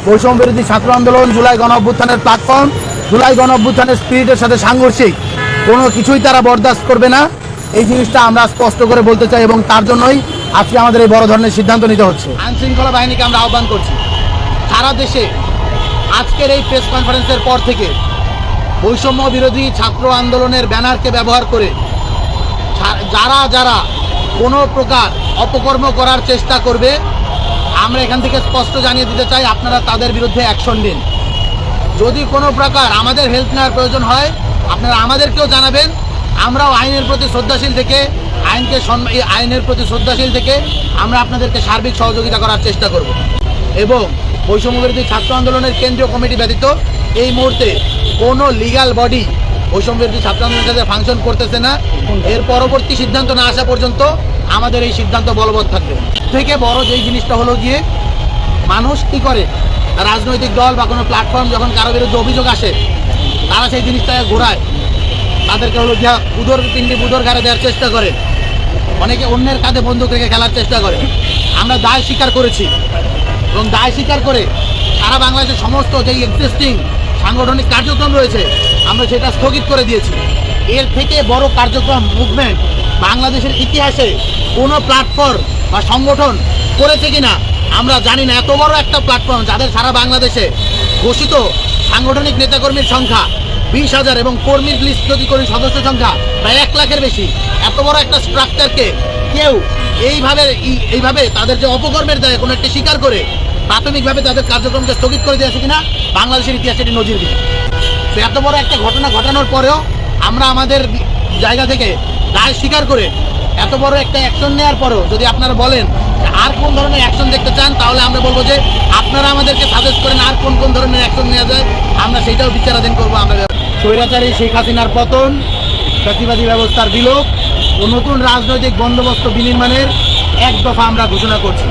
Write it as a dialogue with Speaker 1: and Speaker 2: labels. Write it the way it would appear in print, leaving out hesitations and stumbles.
Speaker 1: বৈষম্য বিরোধী ছাত্র আন্দোলন, জুলাই গণ অভ্যুত্থানের প্ল্যাটফর্ম, জুলাই গণ অভ্যুত্থানের স্পিরিটের সাথে সাংঘর্ষিক কোনো কিছুই তারা বরদাস্ত করবে না। এই জিনিসটা আমরা স্পষ্ট করে বলতে চাই এবং তার জন্যই আজকে আমাদের এই বড় ধরনের সিদ্ধান্ত নিতে হচ্ছে। আইনশৃঙ্খলা বাহিনীকে আমরা আহ্বান করছি, সারা দেশে আজকের এই প্রেস কনফারেন্সের পর থেকে বৈষম্য বিরোধী ছাত্র আন্দোলনের ব্যানারকে ব্যবহার করে যারা যারা কোনো প্রকার অপকর্ম করার চেষ্টা করবে, আমরা এখান থেকে স্পষ্ট জানিয়ে দিতে চাই, আপনারা তাদের বিরুদ্ধে অ্যাকশন নিন। যদি কোনো প্রকার আমাদের হেল্প নেওয়ার প্রয়োজন হয়, আপনারা আমাদেরকেও জানাবেন। আমরাও আইনের প্রতি শ্রদ্ধাশীল থেকে আইনের প্রতি শ্রদ্ধাশীল থেকে আমরা আপনাদেরকে সার্বিক সহযোগিতা করার চেষ্টা করব। এবং বৈষম্য বিরোধী ছাত্র আন্দোলনের কেন্দ্রীয় কমিটি ব্যতীত এই মুহূর্তে কোনো লিগ্যাল বডি বৈষম্য বিরোধী ছাত্র আন্দোলনের সাথে ফাংশন করতেছে না। এর পরবর্তী সিদ্ধান্ত না আসা পর্যন্ত আমাদের এই সিদ্ধান্ত বলবৎ থাকবে। থেকে বড় যেই জিনিসটা হলো গিয়ে, মানুষ কী করে, রাজনৈতিক দল বা কোনো প্ল্যাটফর্ম যখন কারো বিরুদ্ধে অভিযোগ আসে, তারা সেই জিনিসটাকে ঘোরায়, তাদেরকে হলো গিয়া তিনটি বুধর ঘাড়ে দেওয়ার চেষ্টা করে, অনেকে অন্যের কাঁধে বন্দুক রেখে খেলার চেষ্টা করে। আমরা দায় স্বীকার করেছি এবং দায় স্বীকার করে সারা বাংলাদেশের সমস্ত যেই এক্সিস্টিং সাংগঠনিক কার্যক্রম রয়েছে আমরা সেটা স্থগিত করে দিয়েছি। এর থেকে বড় কার্যক্রম মুভমেন্ট বাংলাদেশের ইতিহাসে কোনো প্ল্যাটফর্ম বা সংগঠন করেছে কিনা আমরা জানি না। এত বড় একটা প্ল্যাটফর্ম যাদের সারা বাংলাদেশে ঘোষিত সাংগঠনিক নেতাকর্মীর সংখ্যা 20,000 এবং কর্মীর লিস্ট যদি করি সদস্য সংখ্যা প্রায় 1 লাখের বেশি, এত বড় একটা স্ট্রাকচারকে কেউ এইভাবে তাদের যে অপকর্মের দায়ে কোনো একটি স্বীকার করে প্রাথমিকভাবে তাদের কার্যক্রমকে স্থগিত করে দিয়েছে কিনা বাংলাদেশের ইতিহাসে এটি নজিরবিহীন। তো এত বড় একটা ঘটনা ঘটানোর পরেও আমরা আমাদের জায়গা থেকে দায় স্বীকার করে এত বড় একটা অ্যাকশন নেওয়ার পরেও যদি আপনারা বলেন আর কোন ধরনের অ্যাকশন দেখতে চান, তাহলে আমরা বলবো যে আপনারা আমাদেরকে সাজেস্ট করেন আর কোন কোন ধরনের অ্যাকশন নেওয়া যায়, আমরা সেটাও বিচারাধীন করবো। আমরা স্বৈরাচারী শেখ হাসিনার পতন, ফ্যাসিবাদী ব্যবস্থার বিলোপ ও নতুন রাজনৈতিক বন্দোবস্ত বিনির্মাণের এক দফা আমরা ঘোষণা করছি।